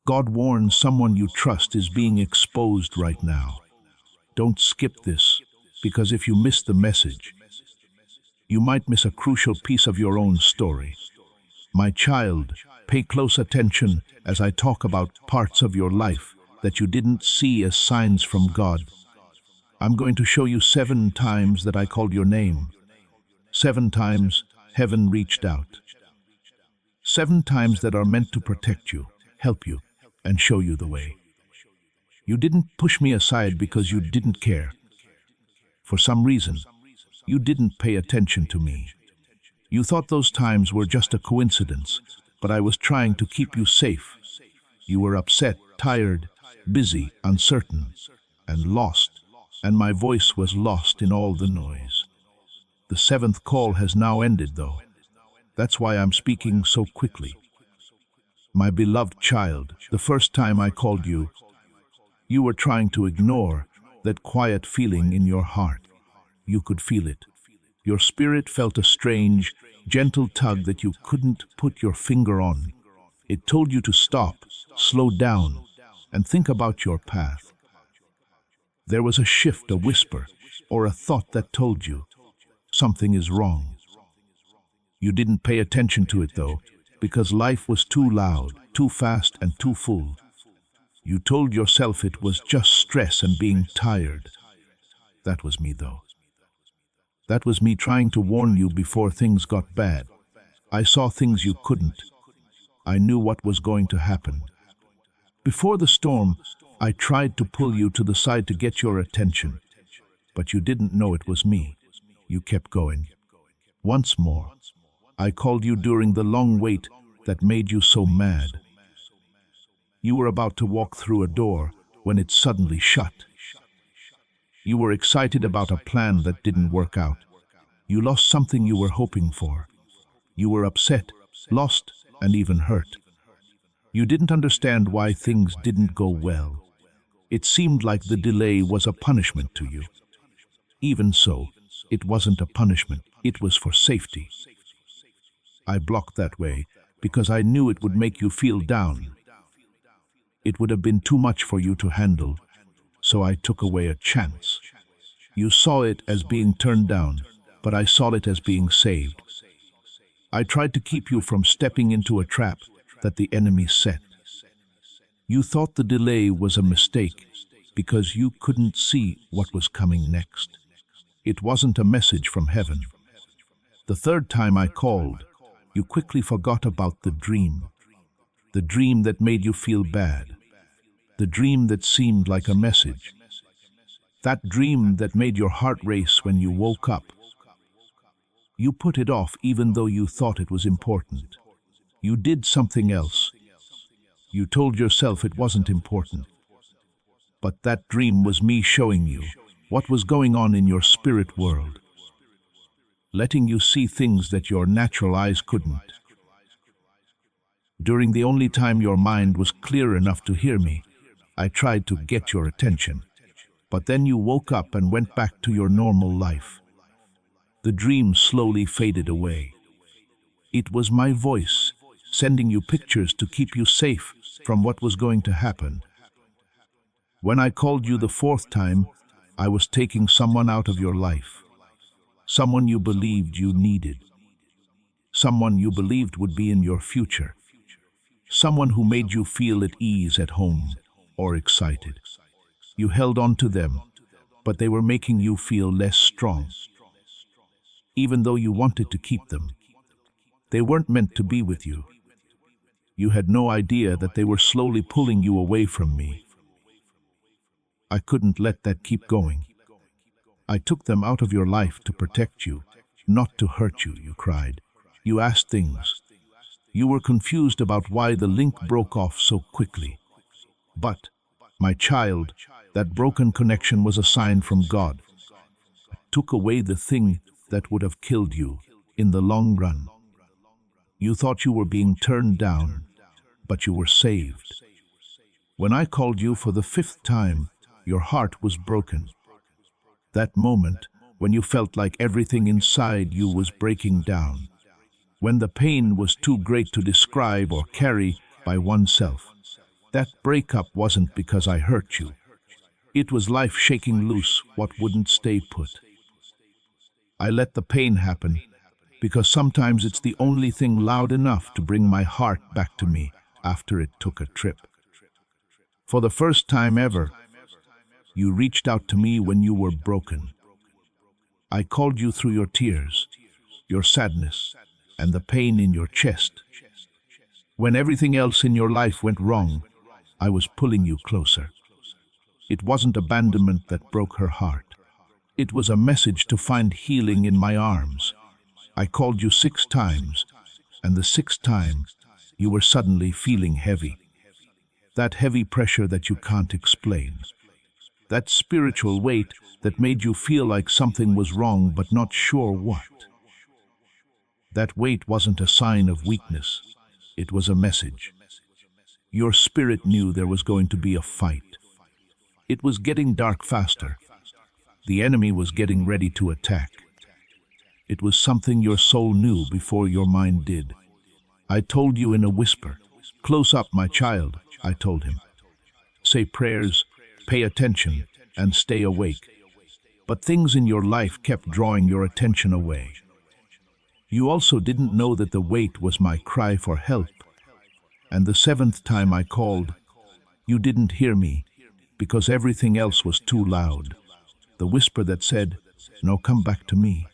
God warns someone you trust is being exposed right now. Don't skip this, because if you miss the message, you might miss a crucial piece of your own story. My child, pay close attention as I talk about parts of your life that you didn't see as signs from God. I'm going to show you 7 times that I called your name. 7 times heaven reached out. 7 times that are meant to protect you, help you, and show you the way. You didn't push me aside because you didn't care. For some reason, you didn't pay attention to me. You thought those times were just a coincidence, but I was trying to keep you safe. You were upset, tired, busy, uncertain, and lost, and my voice was lost in all the noise. The 7th call has now ended, though. That's why I'm speaking so quickly. My beloved child, the first time I called you, you were trying to ignore that quiet feeling in your heart. You could feel it. Your spirit felt a strange, gentle tug that you couldn't put your finger on. It told you to stop, slow down, and think about your path. There was a shift, a whisper, or a thought that told you something is wrong. You didn't pay attention to it, though, because life was too loud, too fast, and too full. You told yourself it was just stress and being tired. That was me, though. That was me trying to warn you before things got bad. I saw things you couldn't. I knew what was going to happen. Before the storm, I tried to pull you to the side to get your attention, but you didn't know it was me. You kept going. Once more, I called you during the long wait that made you so mad. You were about to walk through a door when it suddenly shut. You were excited about a plan that didn't work out. You lost something you were hoping for. You were upset, lost, and even hurt. You didn't understand why things didn't go well. It seemed like the delay was a punishment to you. Even so, it wasn't a punishment, it was for safety. I blocked that way because I knew it would make you feel down. It would have been too much for you to handle, so I took away a chance. You saw it as being turned down, but I saw it as being saved. I tried to keep you from stepping into a trap that the enemy set. You thought the delay was a mistake because you couldn't see what was coming next. It wasn't a message from heaven. The 3rd time I called, you quickly forgot about the dream that made you feel bad, the dream that seemed like a message, that dream that made your heart race when you woke up. You put it off even though you thought it was important. You did something else. You told yourself it wasn't important. But that dream was me showing you what was going on in your spirit world, letting you see things that your natural eyes couldn't. During the only time your mind was clear enough to hear me, I tried to get your attention. But then you woke up and went back to your normal life. The dream slowly faded away. It was my voice, sending you pictures to keep you safe from what was going to happen. When I called you the 4th time, I was taking someone out of your life. Someone you believed you needed. Someone you believed would be in your future. Someone who made you feel at ease at home or excited. You held on to them, but they were making you feel less strong. Even though you wanted to keep them, they weren't meant to be with you. You had no idea that they were slowly pulling you away from me. I couldn't let that keep going. I took them out of your life to protect you, not to hurt you, you cried. You asked things. You were confused about why the link broke off so quickly. But, my child, that broken connection was a sign from God. It took away the thing that would have killed you in the long run. You thought you were being turned down, but you were saved. When I called you for the 5th time, your heart was broken. That moment when you felt like everything inside you was breaking down. When the pain was too great to describe or carry by oneself. That breakup wasn't because I hurt you. It was life shaking loose what wouldn't stay put. I let the pain happen because sometimes it's the only thing loud enough to bring my heart back to me after it took a trip. For the first time ever, you reached out to me when you were broken. I called you through your tears, your sadness, and the pain in your chest. When everything else in your life went wrong, I was pulling you closer. It wasn't abandonment that broke her heart. It was a message to find healing in my arms. I called you 6 times, and the 6th time, you were suddenly feeling heavy. That heavy pressure that you can't explain. That spiritual weight that made you feel like something was wrong but not sure what. That weight wasn't a sign of weakness. It was a message. Your spirit knew there was going to be a fight. It was getting dark faster. The enemy was getting ready to attack. It was something your soul knew before your mind did. I told you in a whisper. Close up, my child, I told him. Say prayers, pay attention, and stay awake. But things in your life kept drawing your attention away. You also didn't know that the weight was my cry for help. And the 7th time I called, you didn't hear me because everything else was too loud. The whisper that said, "No, come back to me.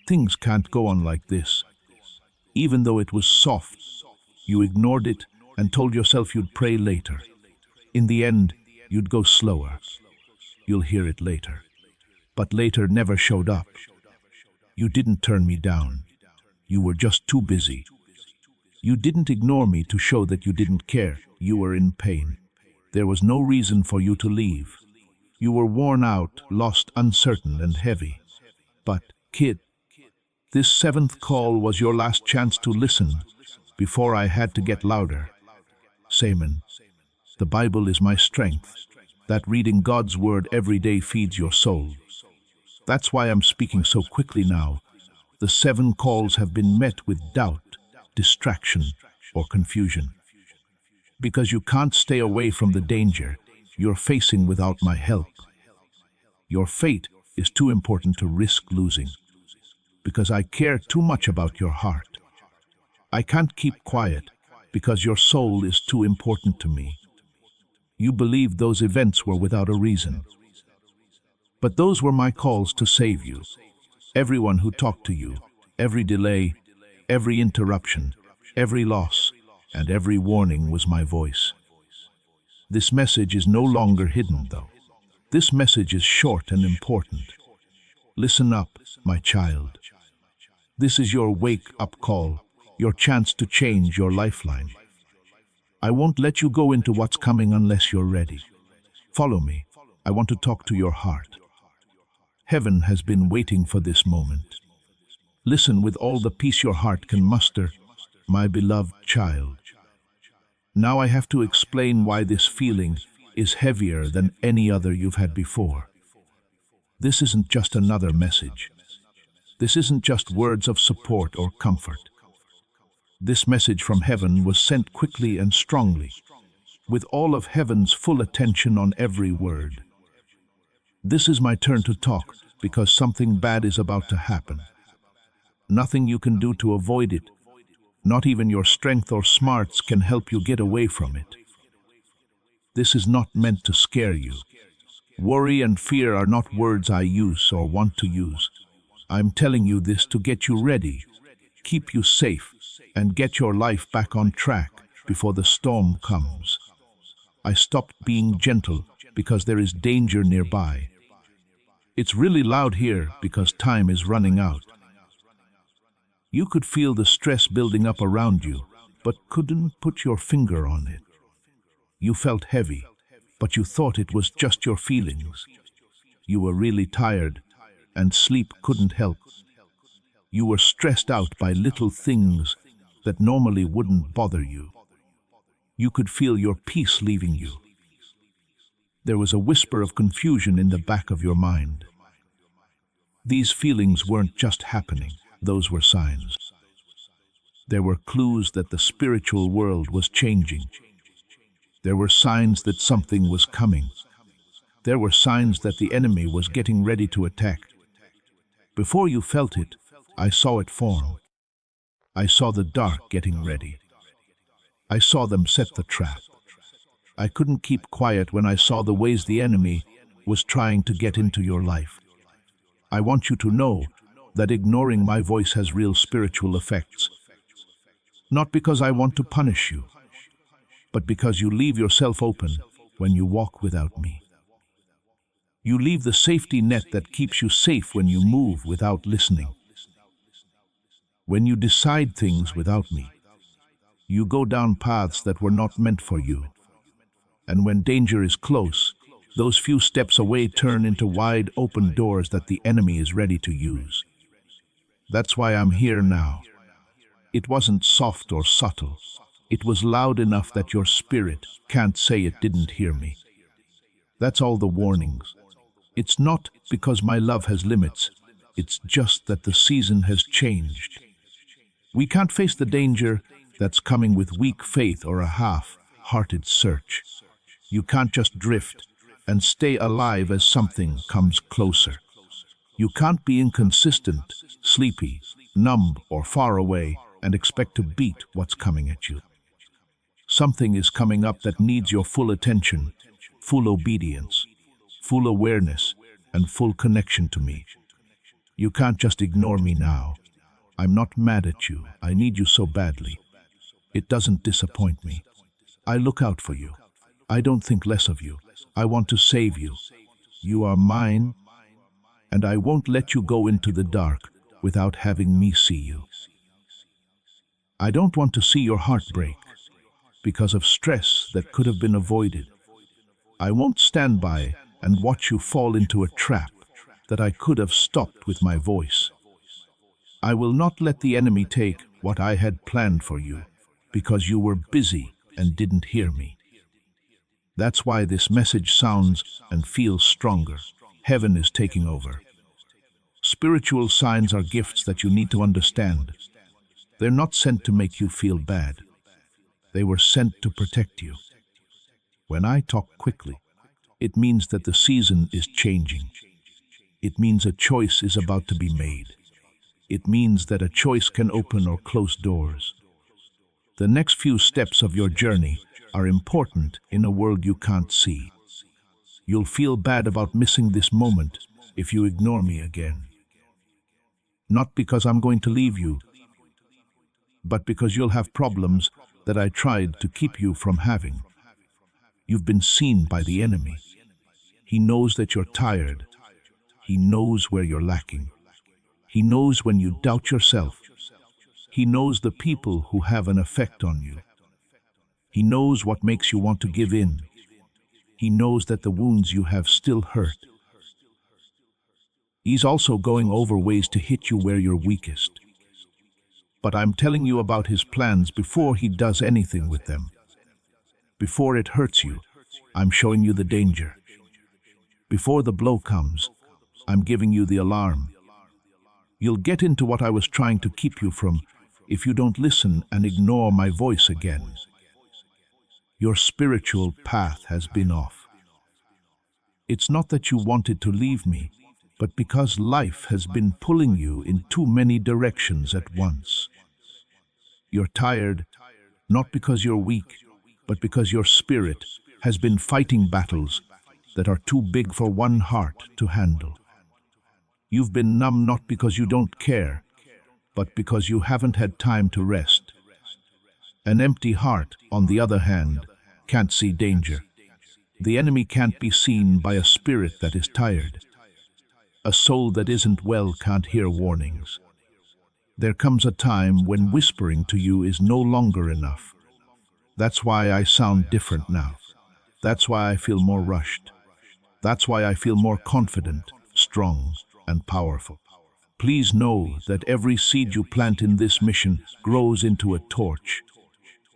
Things can't go on like this." Even though it was soft, you ignored it and told yourself you'd pray later. In the end, you'd go slower. You'll hear it later. But later never showed up. You didn't turn me down. You were just too busy. You didn't ignore me to show that you didn't care. You were in pain. There was no reason for you to leave. You were worn out, lost, uncertain, and heavy. But, kid, this 7th call was your last chance to listen before I had to get louder. Seaman, the Bible is my strength. That reading God's word every day feeds your soul. That's why I'm speaking so quickly now. The 7 calls have been met with doubt, distraction, or confusion. Because you can't stay away from the danger you're facing without my help. Your fate is too important to risk losing. Because I care too much about your heart. I can't keep quiet because your soul is too important to me. You believed those events were without a reason. But those were my calls to save you. Everyone who talked to you, every delay, every interruption, every loss, and every warning was my voice. This message is no longer hidden, though. This message is short and important. Listen up, my child. This is your wake-up call, your chance to change your lifeline. I won't let you go into what's coming unless you're ready. Follow me. I want to talk to your heart. Heaven has been waiting for this moment. Listen with all the peace your heart can muster, my beloved child. Now I have to explain why this feeling is heavier than any other you've had before. This isn't just another message. This isn't just words of support or comfort. This message from heaven was sent quickly and strongly, with all of heaven's full attention on every word. This is my turn to talk because something bad is about to happen. Nothing you can do to avoid it. Not even your strength or smarts can help you get away from it. This is not meant to scare you. Worry and fear are not words I use or want to use. I'm telling you this to get you ready, keep you safe, and get your life back on track before the storm comes. I stopped being gentle because there is danger nearby. It's really loud here because time is running out. You could feel the stress building up around you, but couldn't put your finger on it. You felt heavy, but you thought it was just your feelings. You were really tired, and sleep couldn't help. You were stressed out by little things that normally wouldn't bother you. You could feel your peace leaving you. There was a whisper of confusion in the back of your mind. These feelings weren't just happening, those were signs. There were clues that the spiritual world was changing. There were signs that something was coming. There were signs that the enemy was getting ready to attack. Before you felt it, I saw it form. I saw the dark getting ready. I saw them set the trap. I couldn't keep quiet when I saw the ways the enemy was trying to get into your life. I want you to know that ignoring my voice has real spiritual effects. Not because I want to punish you, but because you leave yourself open when you walk without me. You leave the safety net that keeps you safe when you move without listening. When you decide things without me, you go down paths that were not meant for you. And when danger is close, those few steps away turn into wide open doors that the enemy is ready to use. That's why I'm here now. It wasn't soft or subtle. It was loud enough that your spirit can't say it didn't hear me. That's all the warnings. It's not because my love has limits. It's just that the season has changed. We can't face the danger that's coming with weak faith or a half-hearted search. You can't just drift and stay alive as something comes closer. You can't be inconsistent, sleepy, numb, or far away and expect to beat what's coming at you. Something is coming up that needs your full attention, full obedience, full awareness, and full connection to me. You can't just ignore me now. I'm not mad at you. I need you so badly. It doesn't disappoint me. I look out for you. I don't think less of you. I want to save you. You are mine, and I won't let you go into the dark without having me see you. I don't want to see your heart break because of stress that could have been avoided. I won't stand by and watch you fall into a trap that I could have stopped with my voice. I will not let the enemy take what I had planned for you because you were busy and didn't hear me. That's why this message sounds and feels stronger. Heaven is taking over. Spiritual signs are gifts that you need to understand. They're not sent to make you feel bad. They were sent to protect you. When I talk quickly, it means that the season is changing. It means a choice is about to be made. It means that a choice can open or close doors. The next few steps of your journey are important in a world you can't see. You'll feel bad about missing this moment if you ignore me again. Not because I'm going to leave you, but because you'll have problems that I tried to keep you from having. You've been seen by the enemy. He knows that you're tired. He knows where you're lacking. He knows when you doubt yourself. He knows the people who have an effect on you. He knows what makes you want to give in. He knows that the wounds you have still hurt. He's also going over ways to hit you where you're weakest. But I'm telling you about his plans before he does anything with them. Before it hurts you, I'm showing you the danger. Before the blow comes, I'm giving you the alarm. You'll get into what I was trying to keep you from if you don't listen and ignore my voice again. Your spiritual path has been off. It's not that you wanted to leave me, but because life has been pulling you in too many directions at once. You're tired, not because you're weak, but because your spirit has been fighting battles that are too big for one heart to handle. You've been numb not because you don't care, but because you haven't had time to rest. An empty heart, on the other hand, can't see danger. The enemy can't be seen by a spirit that is tired. A soul that isn't well can't hear warnings. There comes a time when whispering to you is no longer enough. That's why I sound different now. That's why I feel more rushed. That's why I feel more confident, strong, and powerful. Please know that every seed you plant in this mission grows into a torch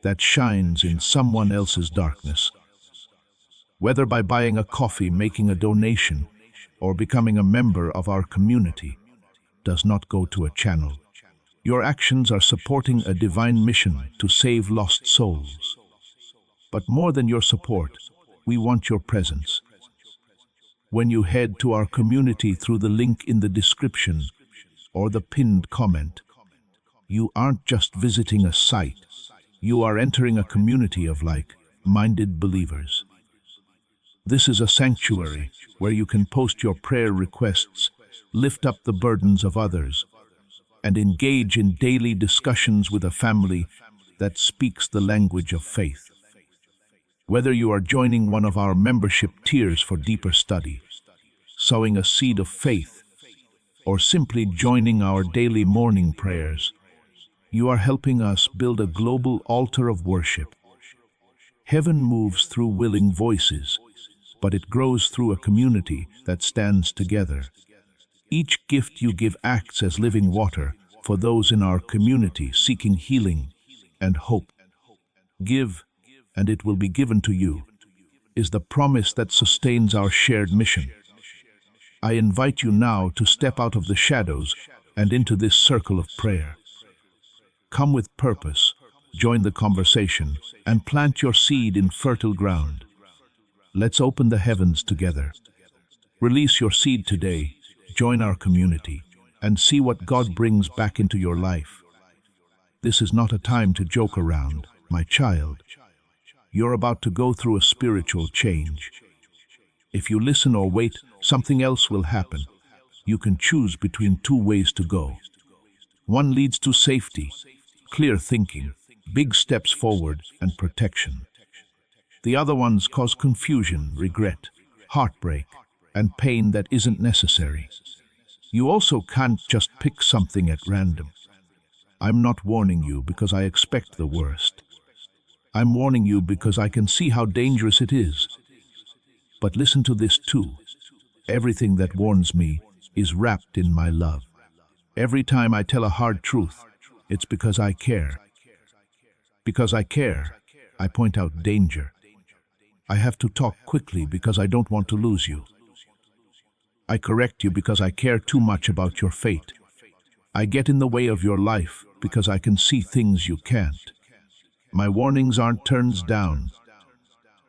that shines in someone else's darkness. Whether by buying a coffee, making a donation, or becoming a member of our community, does not go to a channel. Your actions are supporting a divine mission to save lost souls. But more than your support, we want your presence. When you head to our community through the link in the description or the pinned comment, you aren't just visiting a site, you are entering a community of like-minded believers. This is a sanctuary where you can post your prayer requests, lift up the burdens of others, and engage in daily discussions with a family that speaks the language of faith. Whether you are joining one of our membership tiers for deeper study, sowing a seed of faith, or simply joining our daily morning prayers, you are helping us build a global altar of worship. Heaven moves through willing voices, but it grows through a community that stands together. Each gift you give acts as living water for those in our community seeking healing and hope. Give, and it will be given to you, is the promise that sustains our shared mission. I invite you now to step out of the shadows and into this circle of prayer. Come with purpose, join the conversation, and plant your seed in fertile ground. Let's open the heavens together. Release your seed today, join our community, and see what God brings back into your life. This is not a time to joke around, my child. You're about to go through a spiritual change. If you listen or wait, something else will happen. You can choose between two ways to go. One leads to safety, clear thinking, big steps forward, and protection. The other ones cause confusion, regret, heartbreak, and pain that isn't necessary. You also can't just pick something at random. I'm not warning you because I expect the worst. I'm warning you because I can see how dangerous it is. But listen to this too. Everything that warns me is wrapped in my love. Every time I tell a hard truth, it's because I care. Because I care, I point out danger. I have to talk quickly because I don't want to lose you. I correct you because I care too much about your fate. I get in the way of your life because I can see things you can't. My warnings aren't turns down.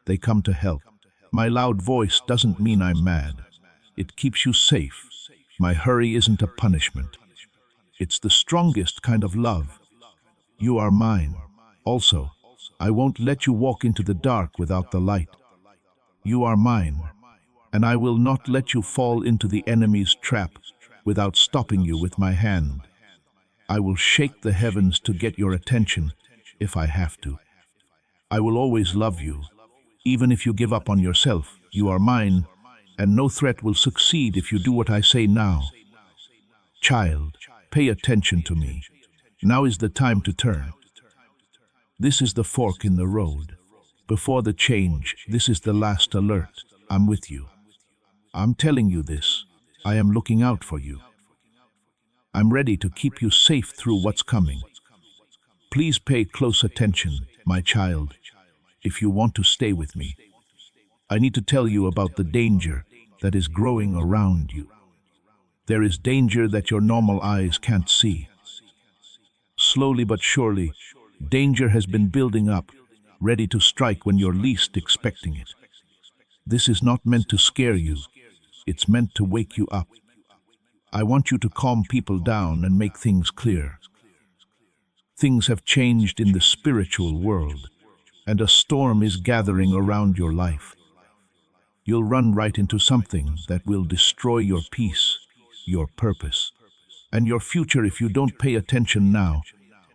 They come to help. My loud voice doesn't mean I'm mad. It keeps you safe. My hurry isn't a punishment. It's the strongest kind of love. You are mine. Also, I won't let you walk into the dark without the light. You are mine, and I will not let you fall into the enemy's trap without stopping you with my hand. I will shake the heavens to get your attention if I have to. I will always love you. Even if you give up on yourself, you are mine, and no threat will succeed if you do what I say now. Child, pay attention to me. Now is the time to turn. This is the fork in the road. Before the change, this is the last alert. I'm with you. I'm telling you this. I am looking out for you. I'm ready to keep you safe through what's coming. Please pay close attention, my child, if you want to stay with me. I need to tell you about the danger that is growing around you. There is danger that your normal eyes can't see. Slowly but surely, danger has been building up, ready to strike when you're least expecting it. This is not meant to scare you. It's meant to wake you up. I want you to calm people down and make things clear. Things have changed in the spiritual world, and a storm is gathering around your life. You'll run right into something that will destroy your peace, your purpose, and your future if you don't pay attention now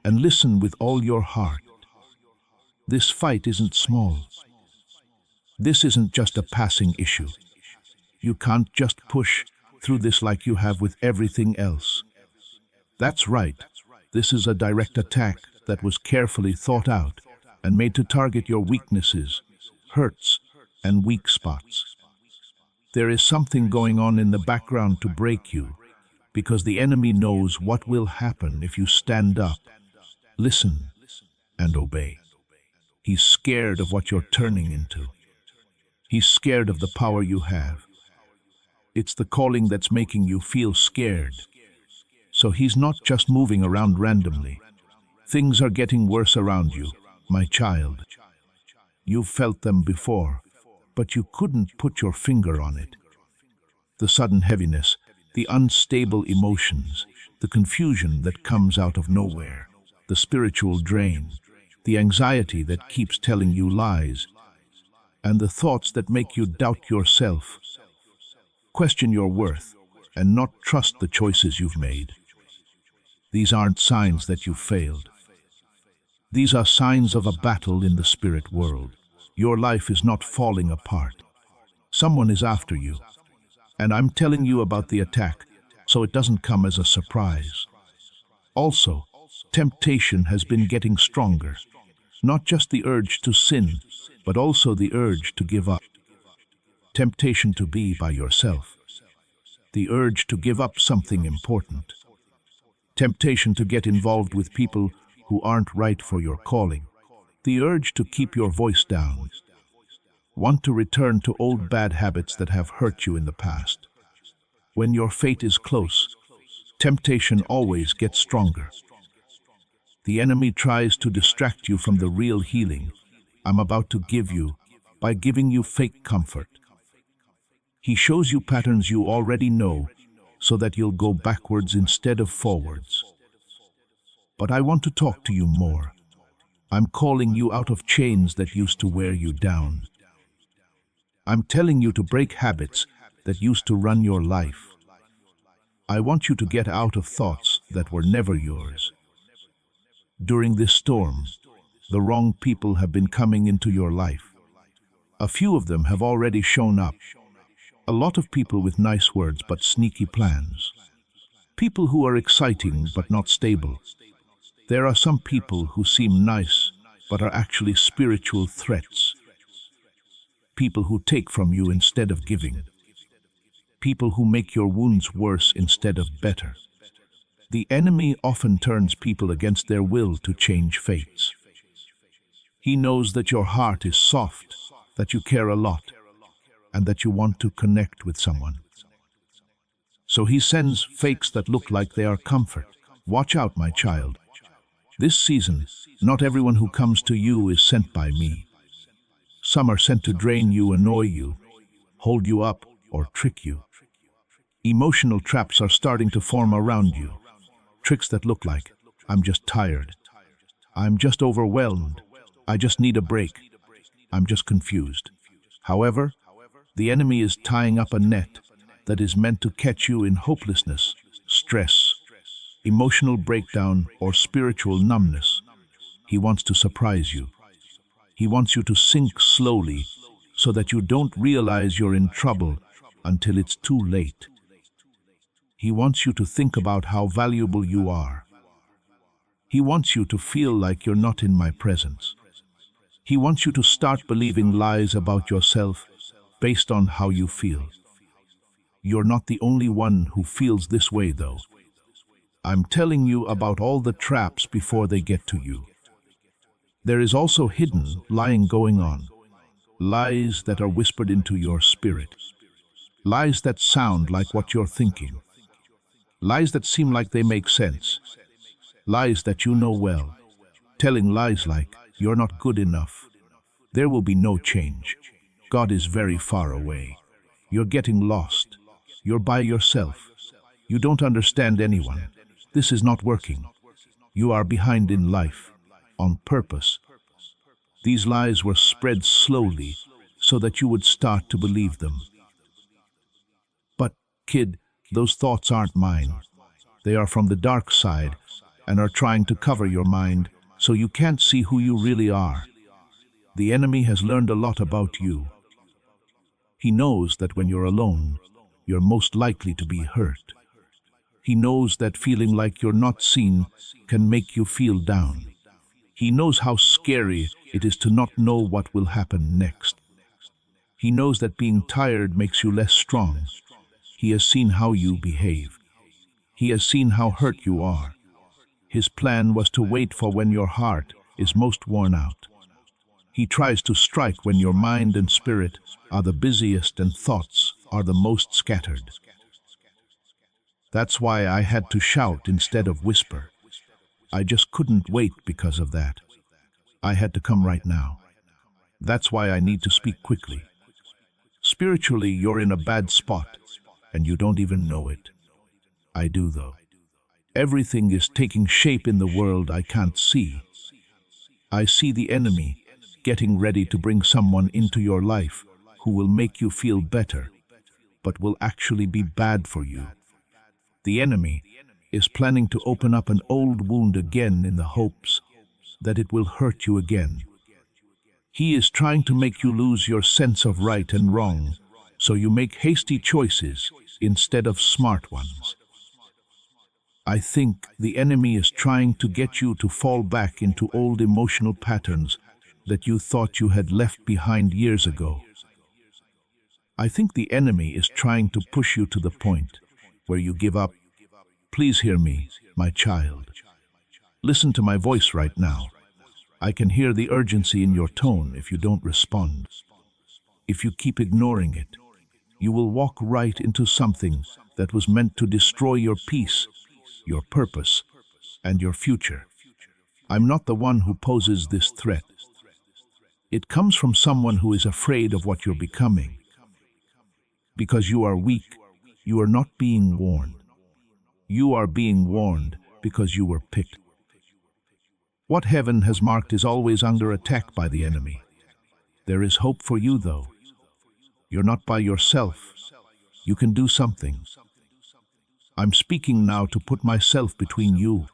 and listen with all your heart. This fight isn't small. This isn't just a passing issue. You can't just push through this like you have with everything else. That's right. This is a direct attack that was carefully thought out and made to target your weaknesses, hurts, and weak spots. There is something going on in the background to break you, because the enemy knows what will happen if you stand up, listen, and obey. He's scared of what you're turning into. He's scared of the power you have. It's the calling that's making you feel scared. So he's not just moving around randomly. Things are getting worse around you, my child. You've felt them before, but you couldn't put your finger on it. The sudden heaviness, the unstable emotions, the confusion that comes out of nowhere, the spiritual drain, the anxiety that keeps telling you lies, and the thoughts that make you doubt yourself, question your worth, and not trust the choices you've made. These aren't signs that you've failed. These are signs of a battle in the spirit world. Your life is not falling apart. Someone is after you. And I'm telling you about the attack, so it doesn't come as a surprise. Also, temptation has been getting stronger. Not just the urge to sin, but also the urge to give up. Temptation to be by yourself. The urge to give up something important. Temptation to get involved with people who aren't right for your calling. The urge to keep your voice down. Want to return to old bad habits that have hurt you in the past. When your fate is close, temptation always gets stronger. The enemy tries to distract you from the real healing I'm about to give you by giving you fake comfort. He shows you patterns you already know so that you'll go backwards instead of forwards. But I want to talk to you more. I'm calling you out of chains that used to wear you down. I'm telling you to break habits that used to run your life. I want you to get out of thoughts that were never yours. During this storm, the wrong people have been coming into your life. A few of them have already shown up. A lot of people with nice words but sneaky plans. People who are exciting but not stable. There are some people who seem nice but are actually spiritual threats. People who take from you instead of giving. People who make your wounds worse instead of better. The enemy often turns people against their will to change fates. He knows that your heart is soft, that you care a lot, and that you want to connect with someone. So he sends fakes that look like they are comfort. Watch out, my child. This season, not everyone who comes to you is sent by me. Some are sent to drain you, annoy you, hold you up, or trick you. Emotional traps are starting to form around you. Tricks that look like, I'm just tired. I'm just overwhelmed. I just need a break. I'm just confused. However, the enemy is tying up a net that is meant to catch you in hopelessness, stress, emotional breakdown, or spiritual numbness. He wants to surprise you. He wants you to sink slowly so that you don't realize you're in trouble until it's too late. He wants you to think about how valuable you are. He wants you to feel like you're not in my presence. He wants you to start believing lies about yourself based on how you feel. You're not the only one who feels this way, though. I'm telling you about all the traps before they get to you. There is also hidden lying going on. Lies that are whispered into your spirit. Lies that sound like what you're thinking. Lies that seem like they make sense. Lies that you know well. Telling lies like, you're not good enough. There will be no change. God is very far away. You're getting lost. You're by yourself. You don't understand anyone. This is not working. You are behind in life, on purpose. These lies were spread slowly so that you would start to believe them. But, kid, those thoughts aren't mine. They are from the dark side and are trying to cover your mind so you can't see who you really are. The enemy has learned a lot about you. He knows that when you're alone, you're most likely to be hurt. He knows that feeling like you're not seen can make you feel down. He knows how scary it is to not know what will happen next. He knows that being tired makes you less strong. He has seen how you behave. He has seen how hurt you are. His plan was to wait for when your heart is most worn out. He tries to strike when your mind and spirit are the busiest and thoughts are the most scattered. That's why I had to shout instead of whisper. I just couldn't wait because of that. I had to come right now. That's why I need to speak quickly. Spiritually, you're in a bad spot, and you don't even know it. I do, though. Everything is taking shape in the world I can't see. I see the enemy getting ready to bring someone into your life who will make you feel better, but will actually be bad for you. The enemy is planning to open up an old wound again in the hopes that it will hurt you again. He is trying to make you lose your sense of right and wrong, so you make hasty choices instead of smart ones. I think the enemy is trying to get you to fall back into old emotional patterns that you thought you had left behind years ago. I think the enemy is trying to push you to the point where you give up. Please hear me, my child. Listen to my voice right now. I can hear the urgency in your tone if you don't respond. If you keep ignoring it, you will walk right into something that was meant to destroy your peace, your purpose, and your future. I'm not the one who poses this threat. It comes from someone who is afraid of what you're becoming. Because you are weak, you are not being warned. You are being warned because you were picked. What heaven has marked is always under attack by the enemy. There is hope for you, though. You're not by yourself. You can do something. I'm speaking now to put myself between you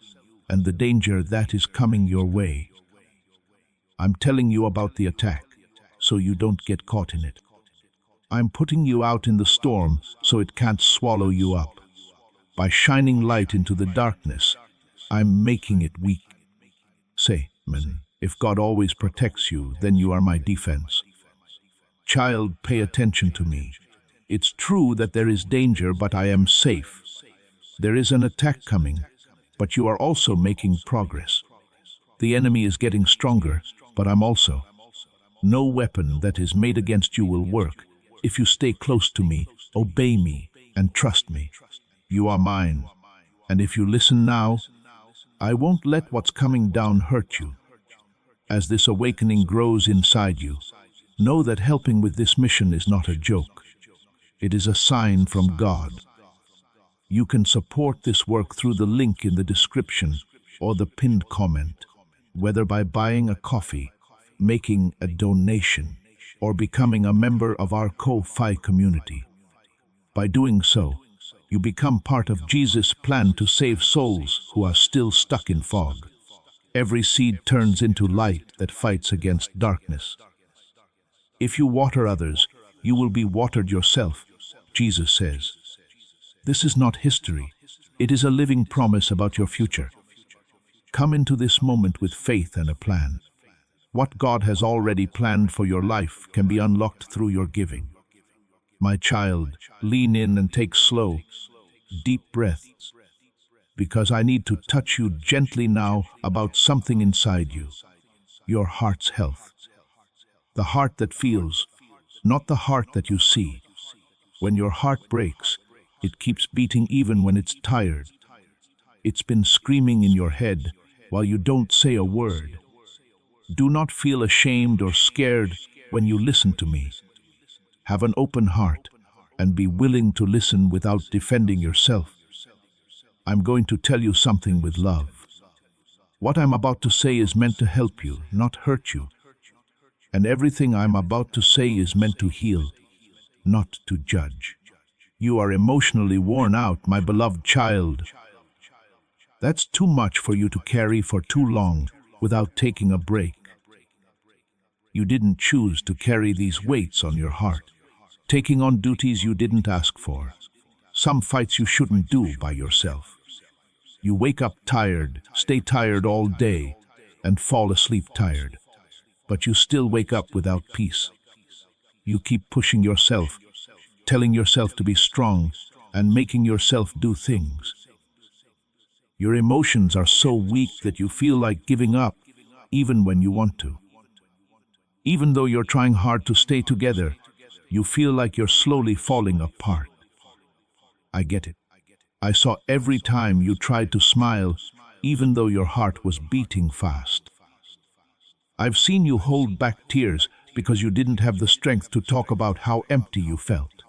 and the danger that is coming your way. I'm telling you about the attack, so you don't get caught in it. I'm putting you out in the storm so it can't swallow you up. By shining light into the darkness, I'm making it weak. Say, man, if God always protects you, then you are my defense. Child, pay attention to me. It's true that there is danger, but I am safe. There is an attack coming, but you are also making progress. The enemy is getting stronger, but I'm also. No weapon that is made against you will work if you stay close to me, obey me, and trust me. You are mine, and if you listen now, I won't let what's coming down hurt you. As this awakening grows inside you, know that helping with this mission is not a joke. It is a sign from God. You can support this work through the link in the description or the pinned comment, whether by buying a coffee, making a donation, or becoming a member of our Ko-Fi community. By doing so, you become part of Jesus' plan to save souls who are still stuck in fog. Every seed turns into light that fights against darkness. If you water others, you will be watered yourself, Jesus says. This is not history. It is a living promise about your future. Come into this moment with faith and a plan. What God has already planned for your life can be unlocked through your giving. My child, lean in and take slow, deep breaths, because I need to touch you gently now about something inside you, your heart's health. The heart that feels, not the heart that you see. When your heart breaks, it keeps beating even when it's tired. It's been screaming in your head while you don't say a word. Do not feel ashamed or scared when you listen to me. Have an open heart and be willing to listen without defending yourself. I'm going to tell you something with love. What I'm about to say is meant to help you, not hurt you. And everything I'm about to say is meant to heal, not to judge. You are emotionally worn out, my beloved child. That's too much for you to carry for too long without taking a break. You didn't choose to carry these weights on your heart, taking on duties you didn't ask for. Some fights you shouldn't do by yourself. You wake up tired, stay tired all day, and fall asleep tired. But you still wake up without peace. You keep pushing yourself, telling yourself to be strong, and making yourself do things. Your emotions are so weak that you feel like giving up, even when you want to. Even though you're trying hard to stay together, you feel like you're slowly falling apart. I get it. I saw every time you tried to smile, even though your heart was beating fast. I've seen you hold back tears because you didn't have the strength to talk about how empty you felt.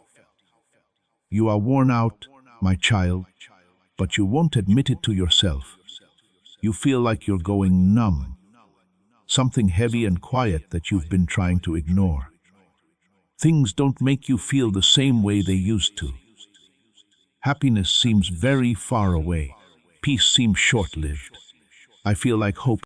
You are worn out, my child, but you won't admit it to yourself. You feel like you're going numb, something heavy and quiet that you've been trying to ignore. Things don't make you feel the same way they used to. Happiness seems very far away. Peace seems short-lived. I feel like hope